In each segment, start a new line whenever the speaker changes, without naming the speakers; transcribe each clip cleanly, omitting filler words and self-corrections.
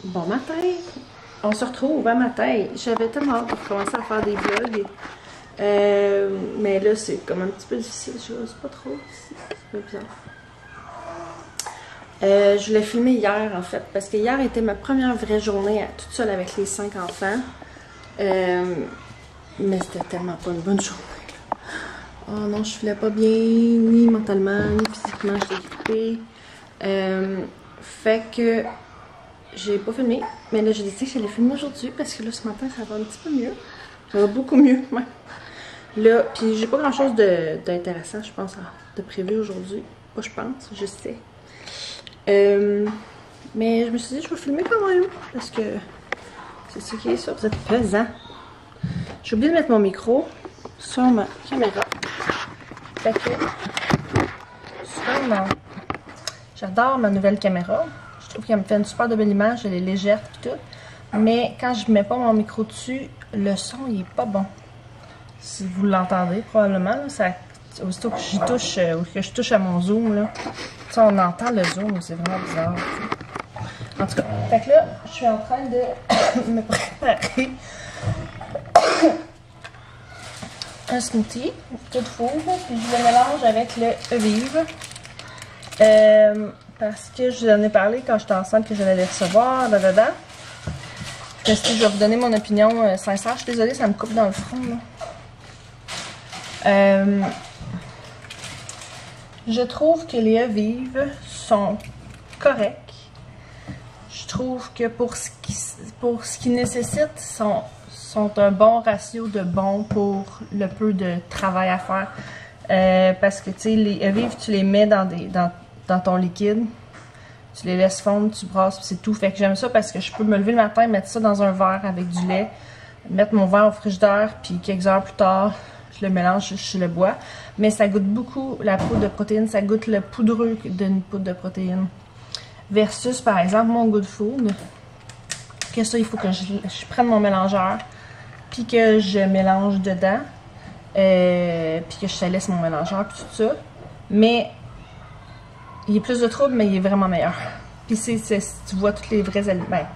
Bon matin! On se retrouve à matin. J'avais tellement hâte de recommencer à faire des vlogs. Mais là, c'est comme un petit peu difficile. Je n'ose pas trop. C'est un peu bizarre. Je voulais filmer hier, en fait. Parce que hier était ma première vraie journée toute seule avec les 5 enfants. Mais c'était tellement pas une bonne journée. Oh non, je filais pas bien, ni mentalement, ni physiquement. J'étais grippée. Fait que j'ai pas filmé, mais là j'ai décidé que j'allais filmer aujourd'hui parce que là ce matin ça va un petit peu mieux. Ça va beaucoup mieux, ouais. Là, puis j'ai pas grand chose d'intéressant, je pense, de prévu aujourd'hui. Pas je pense, je sais. Mais je me suis dit je vais filmer quand même parce que c'est ce qui est ça, vous êtes pesant. J'ai oublié de mettre mon micro sur ma caméra. Fait que j'adore ma nouvelle caméra. Je trouve qu'elle me fait une super de belle image, elle est légère et tout. Mais quand je mets pas mon micro dessus, le son il est pas bon. Si vous l'entendez probablement, là, ça, aussitôt que j'y touche, ou que je touche à mon zoom, là, ça, on entend le zoom, c'est vraiment bizarre. En tout cas, fait que là, je suis en train de me préparer un smoothie, tout fou, puis je le mélange avec le Evive. Parce que je vous en ai parlé quand j'étais enceinte que j'allais les recevoir, là. Je me suis dit, je vais vous donner mon opinion sincère. Je suis désolée, ça me coupe dans le front, là. Je trouve que les Evive sont corrects. Je trouve que pour ce qu'ils nécessitent, sont un bon ratio de bons pour le peu de travail à faire. Parce que, tu sais, les Evive, tu les mets dans ton liquide, tu les laisses fondre, tu brasses, c'est tout. Fait que j'aime ça parce que je peux me lever le matin, mettre ça dans un verre avec du lait, mettre mon verre au frigidaire, puis quelques heures plus tard, je le mélange, je le bois. Mais ça goûte beaucoup la poudre de protéines, ça goûte le poudreux d'une poudre de protéines. Versus, par exemple, mon Good Food, que ça, il faut que je prenne mon mélangeur, puis que je mélange dedans, puis que je laisse mon mélangeur, puis tout ça. Mais il y a plus de troubles, mais il est vraiment meilleur. Puis tu vois tous les vrais aliments. Ben,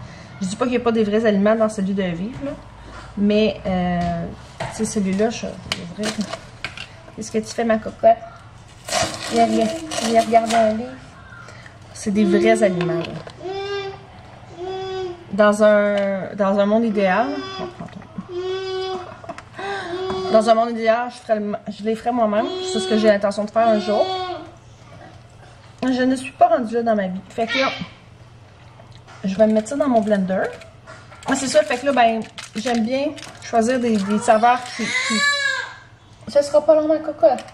je dis pas qu'il n'y a pas des vrais aliments dans celui de Evive, là. Mais, tu sais, celui-là, je vais ouvrir. Qu'est-ce que tu fais, ma cocotte? Viens regarder un livre. C'est des vrais aliments, là. Dans un monde idéal, dans un monde idéal, je les ferais moi-même. C'est ce que j'ai l'intention de faire un jour. Je ne suis pas rendue là dans ma vie. Fait que là, je vais me mettre ça dans mon blender. Ah, c'est ça, fait que là, ben, j'aime bien choisir des saveurs qui... Ça sera pas long, ma cocotte.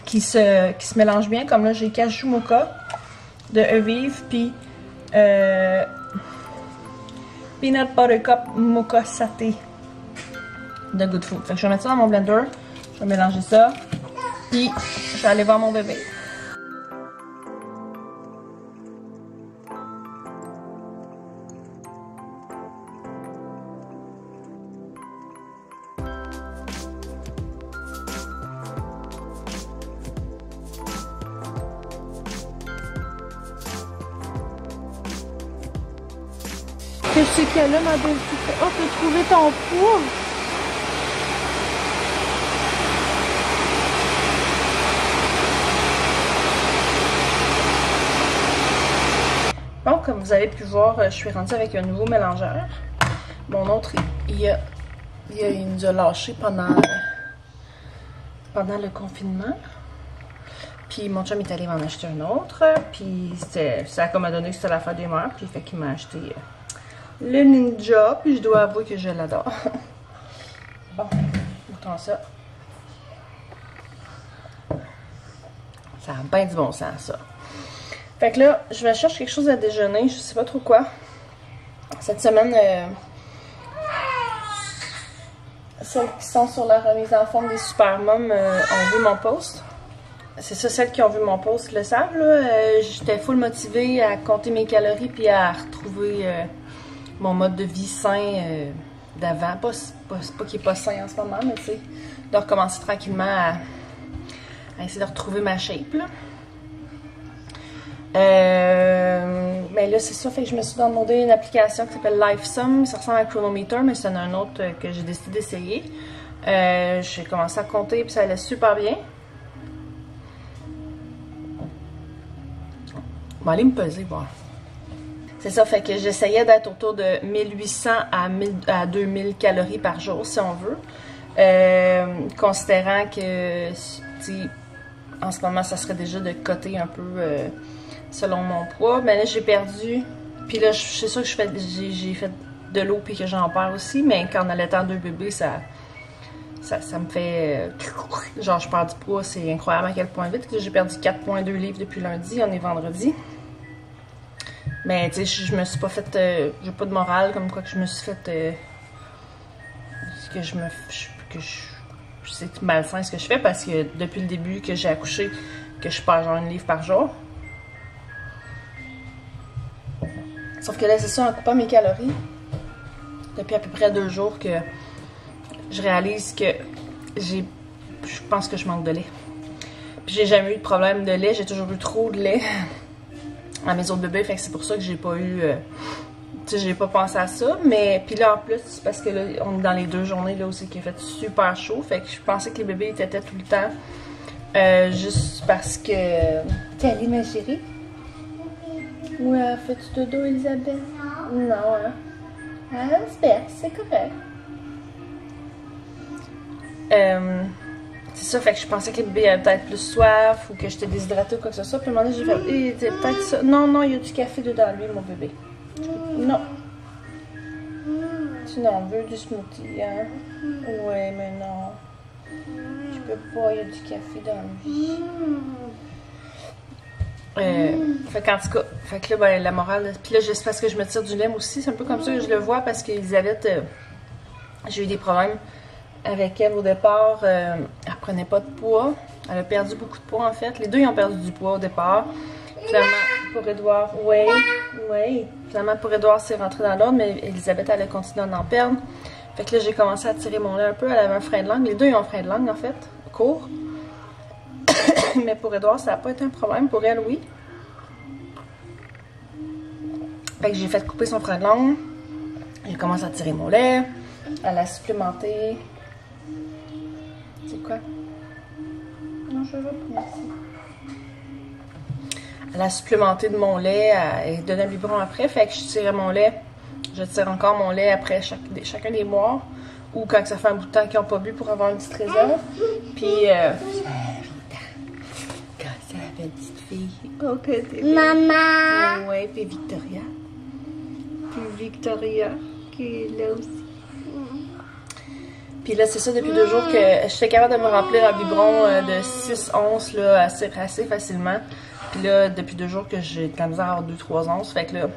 Qui se mélangent bien. Comme là, j'ai Cashew Mocha de Evive, puis Peanut Butter Cup Mocha Saté de Good Food. Fait que je vais mettre ça dans mon blender. Je vais mélanger ça. Puis, je vais aller voir mon bébé. Qu'est-ce qu'elle a, ma belle petite? Oh, t'as trouvé ton poids! Bon, comme vous avez pu voir, je suis rendue avec un nouveau mélangeur. Mon autre, il nous a lâché pendant le confinement. Puis mon chum est allé m'en acheter un autre. Puis ça m'a donné que c'était la fin des mères. Puis fait qu'il m'a acheté le Ninja. Puis je dois avouer que je l'adore. Bon, goûtons ça. Ça a bien du bon sens, ça. Fait que là, je vais chercher quelque chose à déjeuner. Je sais pas trop quoi. Cette semaine, celles qui sont sur la remise en forme des Supermoms ont vu mon post. C'est ça, celles qui ont vu mon post le savent, là. J'étais full motivée à compter mes calories puis à retrouver mon mode de vie sain d'avant. Pas qu'il n'est pas sain en ce moment, mais tu sais, de recommencer tranquillement à essayer de retrouver ma shape, là. Mais là, c'est ça, fait que je me suis downloadé une application qui s'appelle LifeSum. Ça ressemble à Chronometer, mais c'est un autre que j'ai décidé d'essayer. J'ai commencé à compter, puis ça allait super bien. On va aller me peser, voir. C'est ça, fait que j'essayais d'être autour de 1800 à 2000 calories par jour, si on veut. Considérant que, en ce moment, ça serait déjà de coter un peu selon mon poids. Mais là, j'ai perdu. Puis là, c'est sûr que j'ai fait de l'eau puis que j'en perds aussi. Mais quand on allaitant 2 bébés, ça me fait... genre, je perds du poids. C'est incroyable à quel point vite. J'ai perdu 4,2 livres depuis lundi. On est vendredi. Mais, tu sais, je me suis pas fait... j'ai pas de morale comme quoi que je me suis fait... c'est malsain ce que je fais parce que depuis le début que j'ai accouché, que je perds genre 1 livre par jour. Sauf que là, c'est ça, en coupant mes calories, depuis à peu près 2 jours que je réalise que je pense que je manque de lait. Puis j'ai jamais eu de problème de lait, j'ai toujours eu trop de lait à mes autres bébés, fait que c'est pour ça que j'ai pas eu... tu sais, j'ai pas pensé à ça, mais puis là en plus, c'est parce que là, on est dans les 2 journées là aussi qu'il a fait super chaud, fait que je pensais que les bébés étaient tout le temps, juste parce que... T'es allée ma chérie? Ouais, fais-tu dodo, Elisabeth? Non, hein? Ah, c'est correct. C'est ça, fait que je pensais que les bébés avaient peut-être plus soif ou que j'étais déshydratée ou quoi que ce soit. Puis à un moment donné, j'ai fait, peut-être ça. Non, non, il y a du café dedans lui, mon bébé. Non. Tu n'en veux du smoothie, hein? Ouais, mais non. Tu peux pas, il y a du café dans lui. Fait qu'en tout cas, fait que là, ben, la morale, puis là, c'est parce que je me tire du lait aussi, c'est un peu comme ça que je le vois, parce qu'Elisabeth, j'ai eu des problèmes avec elle au départ, elle prenait pas de poids, elle a perdu beaucoup de poids en fait, les deux ils ont perdu du poids au départ, finalement pour Edouard, oui, finalement pour Edouard c'est rentré dans l'ordre, mais Elisabeth elle a continué à en perdre, fait que là j'ai commencé à tirer mon lait un peu, elle avait un frein de langue, les deux ils ont un frein de langue en fait, court. Mais pour Edouard, ça n'a pas été un problème. Pour elle, oui. Fait que j'ai fait couper son frein de langue. J'ai commencé à tirer mon lait. Elle a supplémenté. C'est quoi? Non, je veux pas, merci. Elle a supplémenté de mon lait et donné un biberon après. Fait que je tirais mon lait. Je tire encore mon lait après chacun des mois. Ou quand ça fait un bout de temps qu'ils n'ont pas bu pour avoir une petite réserve. Puis... la petite fille. Oh, que t'es belle. Maman! Ouais, puis Victoria. Puis Victoria, qui est là aussi. Puis là, c'est ça, depuis 2 jours que j'étais capable de me remplir un biberon de 6 onces là, assez facilement. Puis là, depuis 2 jours que j'ai de la misère à avoir 2-3 onces. Fait que là,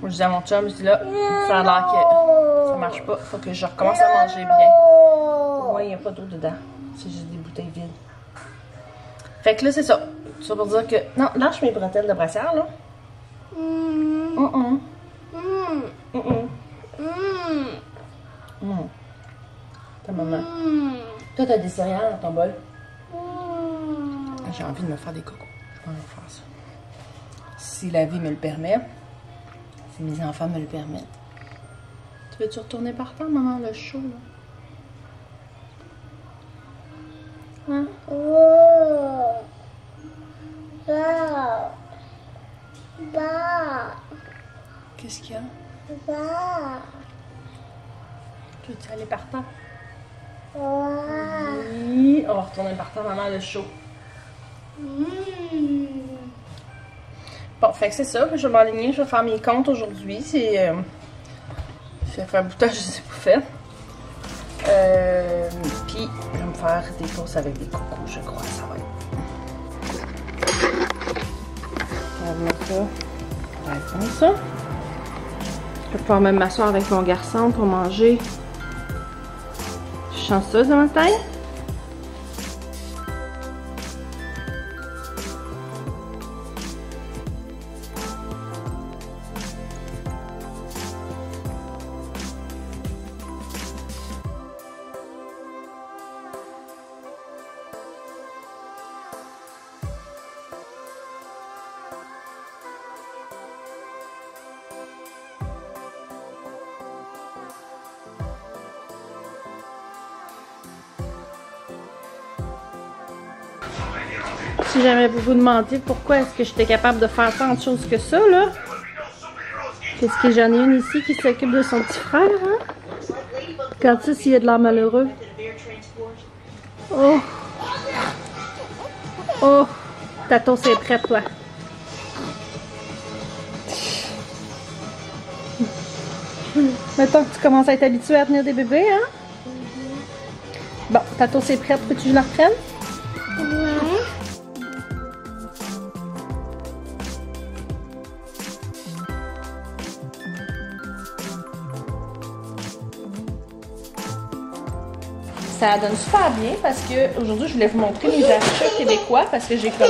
moi, je dis à mon chum, je dis là, ça a l'air que ça marche pas. Faut que je recommence à manger bien. Moi, il n'y a pas d'eau dedans. C'est juste des bouteilles vides. Fait que là, c'est ça. Ça pour dire que... Non, lâche mes bretelles de brassière, là. Ta maman. Toi, t'as des céréales dans ton bol. J'ai envie de me faire des cocos. Je vais aller faire ça. Si la vie me le permet. Si mes enfants me le permettent. Tu veux-tu retourner par terre, maman, le chaud, là? Hein? Qu'est-ce qu'il y a? Tu veux-tu aller par terre? Oui. On va retourner par terre, maman, le chaud. Bon, fait que c'est ça. Je vais m'aligner, je vais faire mes comptes aujourd'hui. C'est... ça fait un bout de temps que je ne les ai pas fait. Puis, je vais me faire des courses avec des cocos, je crois. Ça va être... On va mettre ça. On va comme ça. Je vais pouvoir même m'asseoir avec mon garçon pour manger. Je suis chanceuse de matin. si jamais vous vous demandiez pourquoi est-ce que j'étais capable de faire tant de choses que ça, là. Qu'est-ce que j'en ai une ici qui s'occupe de son petit frère, hein? Regarde ça s'il y a de l'air malheureux. Oh! Oh! Ta toast est prête, toi. Mettons que tu commences à être habitué à tenir des bébés, hein? Bon, ta toast est prête. Peux-tu que je la reprenne?
Ouais.
Ça donne super bien parce que aujourd'hui je voulais vous montrer mes achats québécois parce que j'ai comme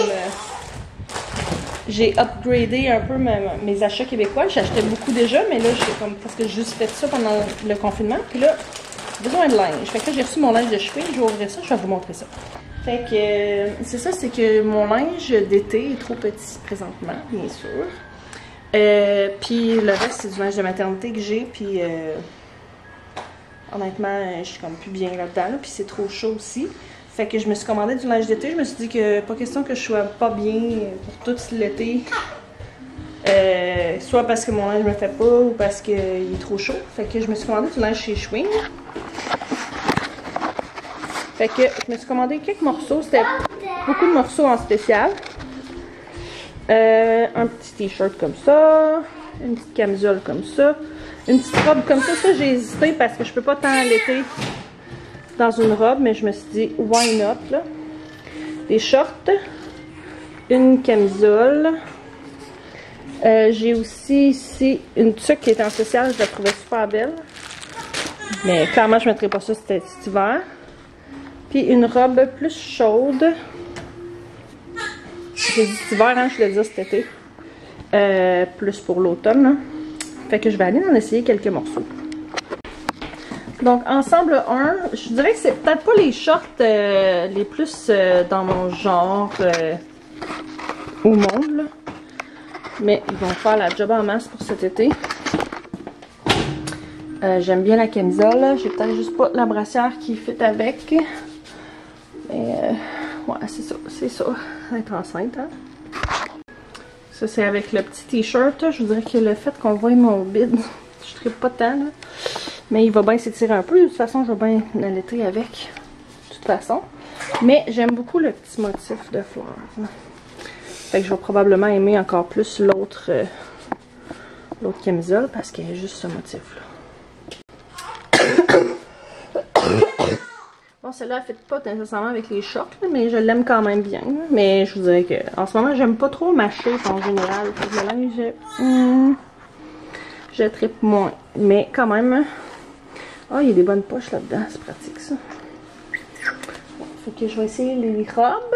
j'ai upgradé un peu mes achats québécois. J'achetais beaucoup déjà, mais là j'ai comme parce que j'ai juste fait ça pendant le confinement. Puis là, j'ai besoin de linge. Fait que là j'ai reçu mon linge de cheville, je vais ouvrir ça, je vais vous montrer ça. Fait que c'est ça, c'est que mon linge d'été est trop petit présentement, bien sûr. Puis le reste c'est du linge de maternité que j'ai, puis honnêtement, je suis comme plus bien là-dedans, là, puis c'est trop chaud aussi. Fait que je me suis commandé du linge d'été. Je me suis dit que pas question que je sois pas bien pour tout l'été. Soit parce que mon linge me fait pas ou parce qu'il est trop chaud. Fait que je me suis commandé du linge chez Schwing. Fait que je me suis commandé quelques morceaux. C'était beaucoup de morceaux en spécial. Un petit t-shirt comme ça. Une petite camisole comme ça. Une petite robe comme ça. Ça, j'ai hésité parce que je peux pas tant l'été dans une robe, mais je me suis dit, why not, là? Des shorts. Une camisole. J'ai aussi ici une tuque qui est en spécial. Je la trouvais super belle. Mais clairement, je ne mettrai pas ça cet hiver. Puis une robe plus chaude. J'ai dit cet hiver, hein, je l'ai dit cet été. Plus pour l'automne. Fait que je vais aller en essayer quelques morceaux. Donc, ensemble 1, je dirais que c'est peut-être pas les shorts les plus dans mon genre au monde, là. Mais ils vont faire la job en masse pour cet été. J'aime bien la camisole. J'ai peut-être juste pas la brassière qui fit avec. Mais ouais, c'est ça. C'est ça. Être enceinte, hein. Ça, c'est avec le petit t-shirt. Je vous dirais que le fait qu'on voit mon bide, je tripe pas tant, là. Mais il va bien s'étirer un peu. De toute façon, je vais bien l'allaiter avec. De toute façon. Mais j'aime beaucoup le petit motif de fleurs. Fait que je vais probablement aimer encore plus l'autre camisole parce qu'elle est juste ce motif-là. Bon, celle-là, elle ne fit pas nécessairement avec les shorts, là, mais je l'aime quand même bien. Là. Mais je vous dirais que en ce moment, j'aime pas trop ma shape en général. Le linge, je trippe moins. Mais quand même, oh, il y a des bonnes poches là-dedans. C'est pratique, ça. Bon, fait que je vais essayer les robes.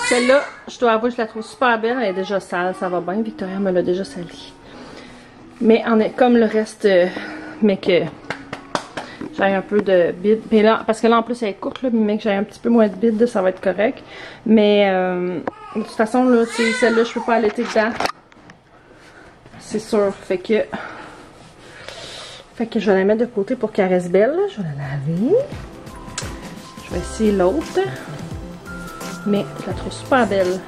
Celle-là, je dois avouer, je la trouve super belle. Elle est déjà sale, ça va bien. Victoria me l'a déjà salie. Mais on est comme le reste, mais que j'ai un peu de bide. Mais là, parce que là, en plus, elle est courte, là, mais que j'ai un petit peu moins de bide, ça va être correct. Mais de toute façon, là, celle-là, je peux pas allaiter dedans. C'est sûr. Fait que je vais la mettre de côté pour qu'elle reste belle. Je vais la laver. Je vais essayer l'autre. Mais je la trouve super belle.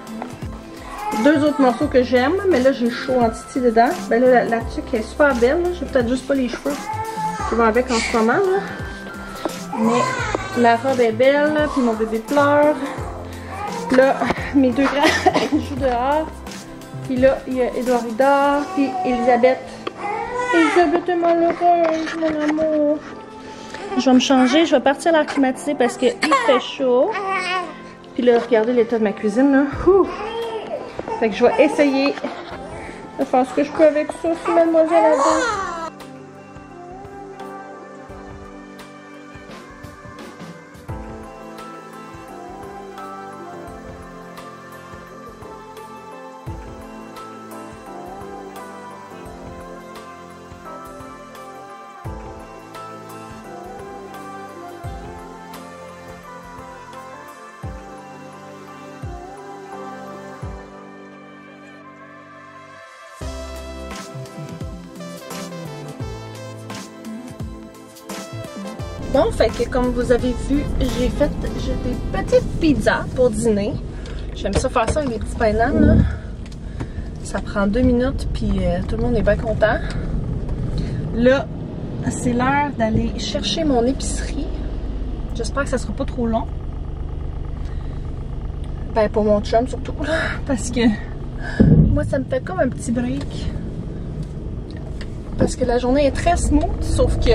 Deux autres morceaux que j'aime, mais là j'ai chaud en titi dedans. Ben là, la tuque est super belle. J'ai peut-être juste pas les cheveux qui vont avec en ce moment. Là. Mais la robe est belle, puis mon bébé pleure. Là, mes deux grands jouent dehors. Puis là, il y a Édouard, puis Elisabeth. Elisabeth est malheureuse, mon amour. Je vais me changer, je vais partir à l'air climatisé parce qu'il fait chaud. Puis là, regardez l'état de ma cuisine, là. Ouh. Fait que je vais essayer de faire ce que je peux avec ça, si mademoiselle a dit. Bon, fait que comme vous avez vu, j'ai des petites pizzas pour dîner. J'aime ça faire ça avec des petits pains d'âne, là. Ça prend 2 minutes, puis tout le monde est bien content. Là, c'est l'heure d'aller chercher mon épicerie. J'espère que ça sera pas trop long. Ben, pour mon chum surtout, là, parce que moi, ça me fait comme un petit break. Parce que la journée est très smooth, sauf que...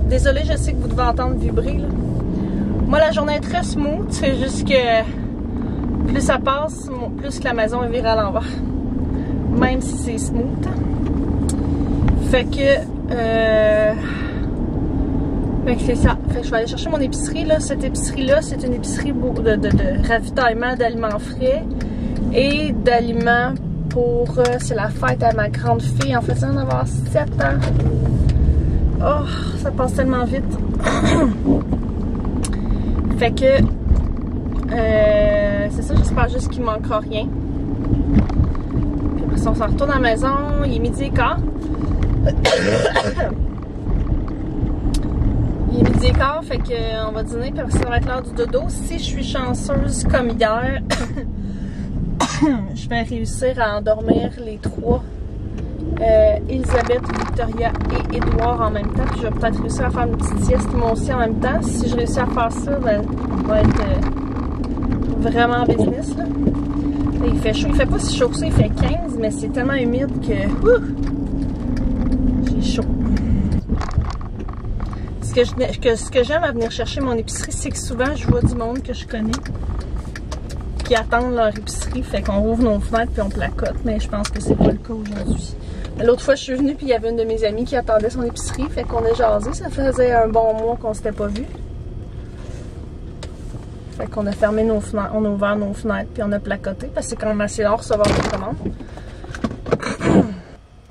Désolée, je sais que vous devez entendre vibrer, là. Moi, la journée est très smooth, c'est juste que plus ça passe, plus que la maison est virée à l'envers. Même si c'est smooth. Fait que c'est ça. Fait que je vais aller chercher mon épicerie, là. Cette épicerie-là, c'est une épicerie de ravitaillement d'aliments frais et d'aliments pour... c'est la fête à ma grande fille. En fait, ça va en avoir 7 ans. Oh, ça passe tellement vite. Fait que c'est ça, j'espère juste qu'il manquera rien. Puis après ça, on s'en retourne à la maison. Il est 12h15. Il est 12h15, fait que on va dîner. Puis après ça va être l'heure du dodo. Si je suis chanceuse comme hier, je vais réussir à endormir les 3. Elisabeth, Victoria et Édouard en même temps. Puis je vais peut-être réussir à faire une petite sieste moi aussi en même temps. Si je réussis à faire ça, ben, on va être vraiment en business, là. Là, il fait chaud. Il fait pas si chaud que ça, il fait 15, mais c'est tellement humide que j'ai chaud. Ce que j'aime à venir chercher mon épicerie, c'est que souvent je vois du monde que je connais qui attendent leur épicerie. Fait qu'on rouvre nos fenêtres puis on placote, mais je pense que c'est pas le cas aujourd'hui. L'autre fois, je suis venue puis il y avait une de mes amies qui attendait son épicerie. Fait qu'on a jasé. Ça faisait un bon mois qu'on s'était pas vu. Fait qu'on a fermé nos fenêtres, on a ouvert nos fenêtres puis on a placoté parce que c'est quand même assez long de recevoir des commandes.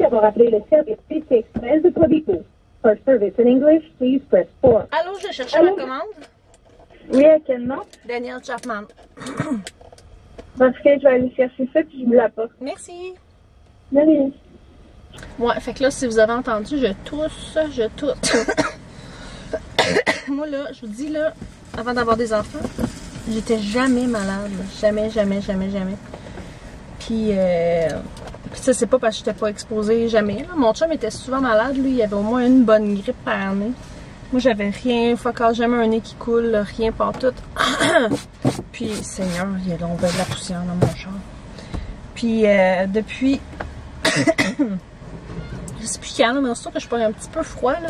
Avoir appelé le service PC Express de Quabico. For service in English, please press 4.
Allô, je cherchais ma commande.
Oui, à quel nom?
Daniel Chapman.
Parce que je vais aller chercher ça puis je vous l'apporte.
Merci.
De rien.
Ouais, fait que là, si vous avez entendu, je tousse. Moi, là, je vous dis, là, avant d'avoir des enfants, j'étais jamais malade. Jamais. Puis ça, c'est pas parce que j'étais pas exposée, jamais. Là. Mon chum était souvent malade, lui, il avait au moins une bonne grippe par année. Moi, j'avais rien, jamais un nez qui coule, rien pantoute. Puis, Seigneur, il y a donc de la poussière dans mon char. Puis, depuis... je sais plus quand, mais on se trouve que je pogne un petit peu froid, là.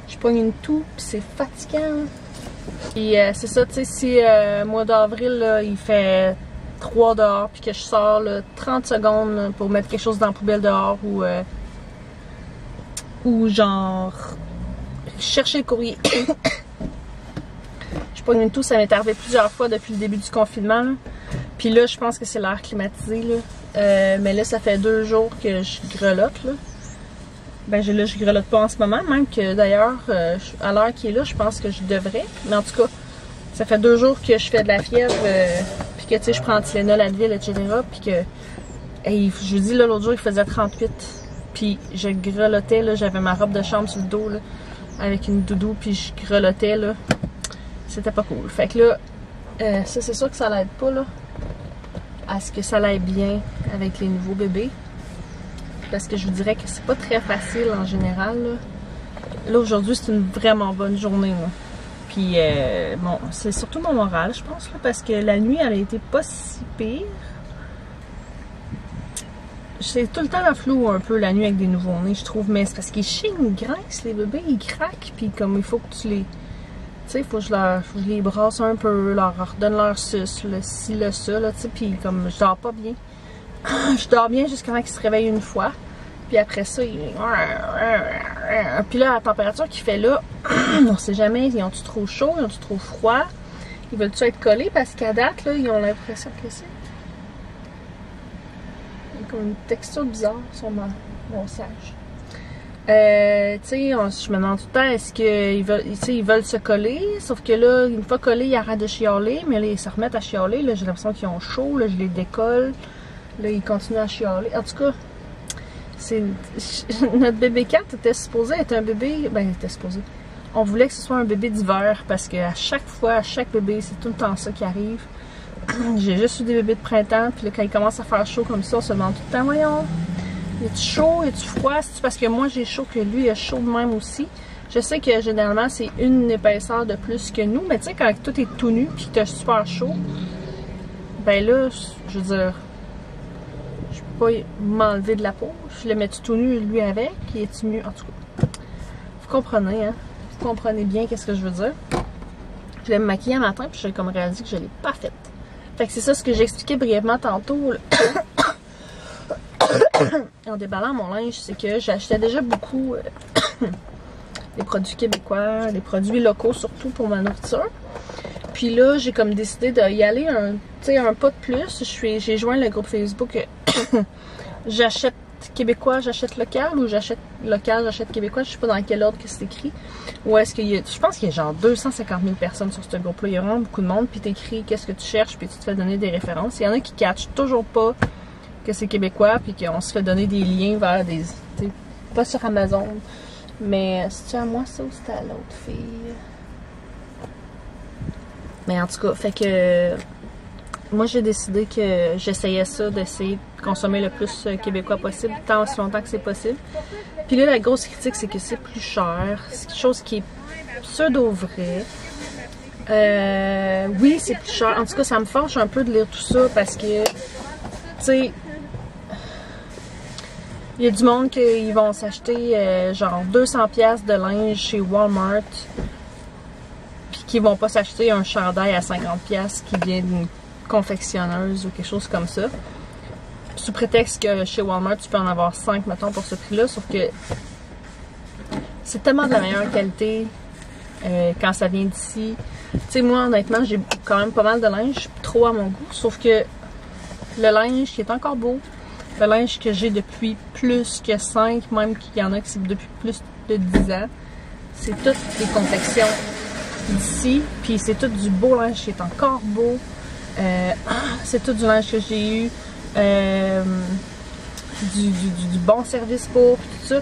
Je pogne une toux, puis c'est fatigant. Puis, c'est ça, tu sais, si mois d'avril, là, il fait 3 dehors, puis que je sors, là, 30 secondes là, pour mettre quelque chose dans la poubelle dehors, ou genre... chercher le courrier. Je pogne une toux, ça m'est arrivé plusieurs fois depuis le début du confinement. Là. Puis là, je pense que c'est l'air climatisé. Là. Mais là, ça fait 2 jours que je grelotte. Là. Ben là, je grelotte pas en ce moment. Même que d'ailleurs, à l'heure qui est là, je pense que je devrais. Mais en tout cas, ça fait 2 jours que je fais de la fièvre. Puis que tu sais, je prends Tylenol, Advil, etc. Puis que, hey, je vous dis, là, l'autre jour, il faisait 38. Puis je grelottais. Là, j'avais ma robe de chambre sur le dos. Là. Avec une doudou, puis je grelottais, là. C'était pas cool. Fait que là, ça, c'est sûr que ça l'aide pas, là, à ce que ça l'aide bien avec les nouveaux bébés. Parce que je vous dirais que c'est pas très facile, en général, là. Là, aujourd'hui, c'est une vraiment bonne journée, là. Puis, bon, c'est surtout mon moral, je pense, là, parce que la nuit, elle a été pas si pire. C'est tout le temps la flou un peu la nuit avec des nouveaux-nés, je trouve. Mais c'est parce qu'ils chignent, ils grinçent, les bébés, ils craquent. Puis comme il faut que tu les... Tu sais, il faut que je les brasse un peu, leur redonne leur suce, le ci, le ça, là, tu sais. Puis comme je dors pas bien. Je dors bien jusqu'à temps qu'ils se réveillent une fois. Puis après ça, ils... Puis là, la température qu'il fait là, on sait jamais, ils ont-tu trop chaud, ils ont-tu trop froid? Ils veulent-tu être collés? Parce qu'à date, là, ils ont l'impression que c'est... comme une texture bizarre sur mon siège. Tu sais, je me demande tout le temps, est-ce qu'ils veulent se coller? Sauf que là, une fois collés, ils arrêtent de chialer, mais là, ils se remettent à chialer. Là, j'ai l'impression qu'ils ont chaud. Là, je les décolle. Là, ils continuent à chialer. En tout cas, c'est notre bébé 4 était supposé être un bébé... Ben, il était supposé. On voulait que ce soit un bébé d'hiver parce qu'à chaque fois, à chaque bébé, c'est tout le temps ça qui arrive. J'ai juste eu des bébés de printemps, puis là, quand il commence à faire chaud comme ça, on se demande tout le temps, voyons, est-tu chaud, est-tu froid? C'est parce que moi j'ai chaud que lui il a chaud de même aussi. Je sais que généralement c'est une épaisseur de plus que nous, mais tu sais, quand tout est tout nu puis que t'as super chaud, ben là, je veux dire, je peux pas m'enlever de la peau. Je le mets tout nu lui avec, il est-tu mieux? En tout cas, vous comprenez, hein? Vous comprenez bien qu'est-ce que je veux dire. Je voulais me maquiller un matin puis j'ai comme réalisé que je l'ai pas faite. Fait que c'est ça ce que j'expliquais brièvement tantôt en déballant mon linge, c'est que j'achetais déjà beaucoup des produits québécois, des produits locaux surtout pour ma nourriture. Puis là, j'ai comme décidé d'y aller un pas de plus. J'ai joint le groupe Facebook j'achète québécois, j'achète local, ou j'achète local, j'achète québécois. Je sais pas dans quel ordre que c'est écrit. Ou est-ce qu'il y a, je pense qu'il y a genre 250 000 personnes sur ce groupe-là. Il y a vraiment beaucoup de monde. Puis t'écris qu'est-ce que tu cherches, puis tu te fais donner des références. Il y en a qui catchent toujours pas que c'est québécois, puis qu'on se fait donner des liens vers des... pas sur Amazon. Mais c'est-tu à moi ça ou c'était à l'autre fille? Mais en tout cas, fait que... moi j'ai décidé que j'essayais ça, d'essayer de consommer le plus québécois possible, tant aussi longtemps que c'est possible. Puis là, la grosse critique, c'est que c'est plus cher. C'est quelque chose qui est pseudo-vrai. Oui, c'est plus cher. En tout cas, ça me fâche un peu de lire tout ça parce que, tu sais, il y a du monde qui vont s'acheter genre 200$ de linge chez Walmart, puis qui vont pas s'acheter un chandail à 50$ qui vient d'une confectionneuse ou quelque chose comme ça. Sous prétexte que chez Walmart, tu peux en avoir 5, mettons, pour ce prix-là, sauf que c'est tellement de la meilleure qualité quand ça vient d'ici. Tu sais, moi, honnêtement, j'ai quand même pas mal de linge, trop à mon goût, sauf que le linge qui est encore beau, le linge que j'ai depuis plus que 5, même qu'il y en a qui c'est depuis plus de 10 ans, c'est toutes des confections d'ici, puis c'est tout du beau linge qui est encore beau. C'est tout du linge que j'ai eu, du bon service pour, tout ça.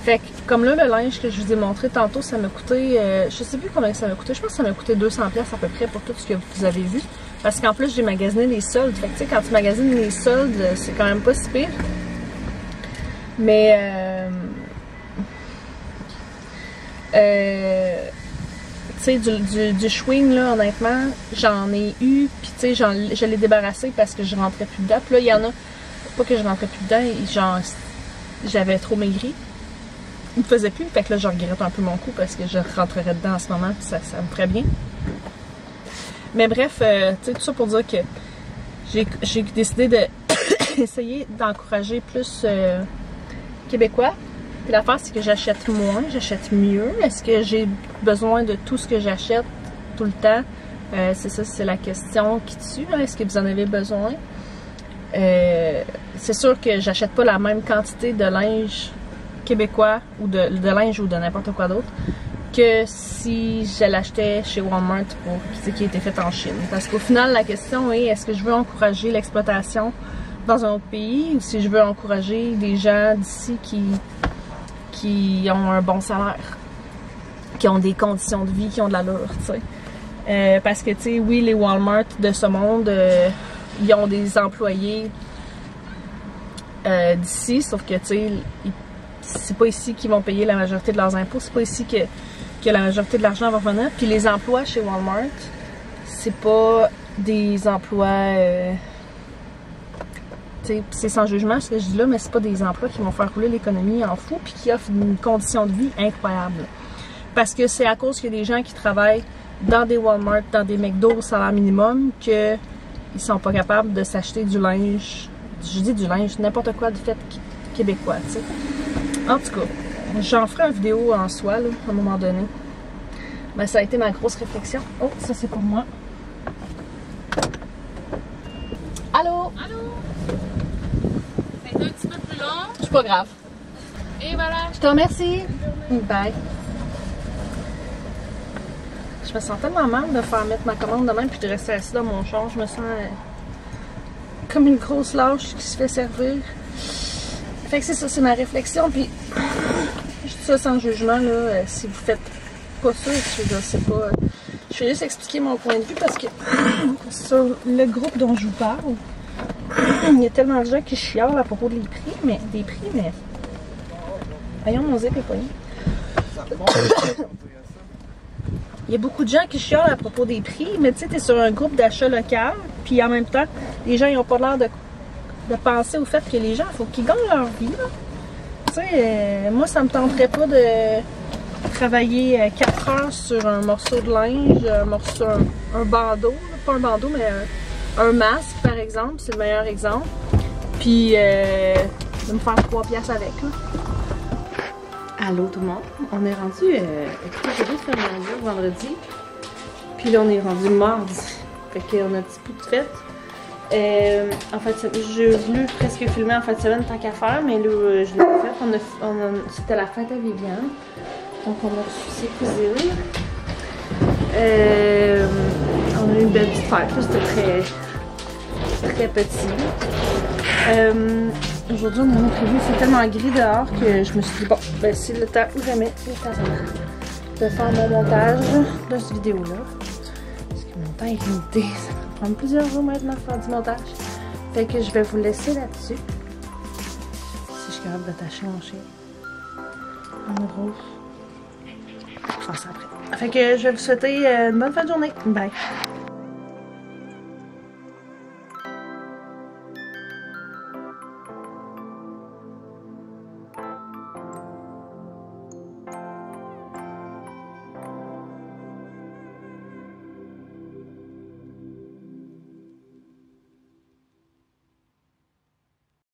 Fait que, comme là, le linge que je vous ai montré tantôt, ça m'a coûté, je sais plus combien ça m'a coûté, je pense que ça m'a coûté 200$ à peu près pour tout ce que vous avez vu. Parce qu'en plus, j'ai magasiné les soldes. Fait que, tu sais, quand tu magasines les soldes, c'est quand même pas si pire. Mais, tu sais, du chewing, là, honnêtement, j'en ai eu, puis tu sais, je l'ai débarrassé parce que je rentrais plus dedans. Puis là, il y en a, pas que je rentrais plus dedans, genre, j'avais trop maigri. Il me faisait plus, fait que là, je regrette un peu mon coup parce que je rentrerais dedans en ce moment, puis ça me ferait bien. Mais bref, tu sais, tout ça pour dire que j'ai décidé d'essayer d'encourager plus québécois. Puis l'affaire, c'est que j'achète moins, j'achète mieux. Est-ce que j'ai besoin de tout ce que j'achète tout le temps? C'est ça, c'est la question qui tue. Est-ce que vous en avez besoin? C'est sûr que j'achète pas la même quantité de linge québécois ou de linge ou de n'importe quoi d'autre que si je l'achetais chez Walmart qui a été fait en Chine. Parce qu'au final, la question est, est-ce que je veux encourager l'exploitation dans un autre pays ou si je veux encourager des gens d'ici qui ont un bon salaire, qui ont des conditions de vie, qui ont de l'allure, tu sais. Parce que, tu sais, oui, les Walmart de ce monde, ils ont des employés d'ici, sauf que, tu sais, c'est pas ici qu'ils vont payer la majorité de leurs impôts, c'est pas ici que la majorité de l'argent va revenir. Puis les emplois chez Walmart, c'est pas des emplois... c'est sans jugement ce que je dis là, mais c'est pas des emplois qui vont faire rouler l'économie en fou puis qui offrent une condition de vie incroyable. Parce que c'est à cause qu'il y a des gens qui travaillent dans des Walmart, dans des McDo au salaire minimum, qu'ils sont pas capables de s'acheter du linge, je dis du linge, n'importe quoi de fait québécois, tu sais. En tout cas, j'en ferai une vidéo en soi, là, à un moment donné. Ben, ça a été ma grosse réflexion. Oh, ça c'est pour moi. Allô?
Allô? Ça a été un petit peu plus long.
C'est pas grave.
Et voilà.
Je te remercie. Bye. Je me sens tellement mal de faire mettre ma commande de même puis de rester assise dans mon char. Je me sens comme une grosse lâche qui se fait servir. Fait que c'est ça, c'est ma réflexion. Puis je dis ça sans jugement, là. Si vous faites pas ça, je sais pas. Je vais juste expliquer mon point de vue parce que sur le groupe dont je vous parle, il y a tellement de gens qui chialent à propos des prix, mais voyons, mon zip est poigné. Il y a beaucoup de gens qui chialent à propos des prix, mais tu sais, t'es sur un groupe d'achat local, puis en même temps, les gens ils ont pas l'air de penser au fait que les gens, il faut qu'ils gagnent leur vie. Tu sais, moi, ça me tenterait pas de travailler 4 heures sur un morceau de linge, un bandeau, pas un bandeau, mais un masque, par exemple, c'est le meilleur exemple. Puis, de me faire 3 piastres avec. Là. Allô tout le monde, on est rendu, écoutez, j'ai dû faire un jour vendredi, puis là on est rendu mardi, fait qu'on a un petit peu de fête. En fait, j'ai voulu presque filmer en fin de semaine tant qu'à faire, mais là je l'ai pas fait, c'était la fête à Viviane, donc on a reçu ses cousines. On a eu une belle petite fête, c'était très petit. Aujourd'hui, on a prévu, c'est tellement gris dehors que je me suis dit, bon, ben c'est le temps ou jamais de faire mon montage de cette vidéo-là. Parce que mon temps est limité, ça va prendre plusieurs jours maintenant de faire du montage. Fait que je vais vous laisser là-dessus. Si je suis capable d'attacher mon chien. En gros, je vais faire ça après. Fait que je vais vous souhaiter une bonne fin de journée. Bye!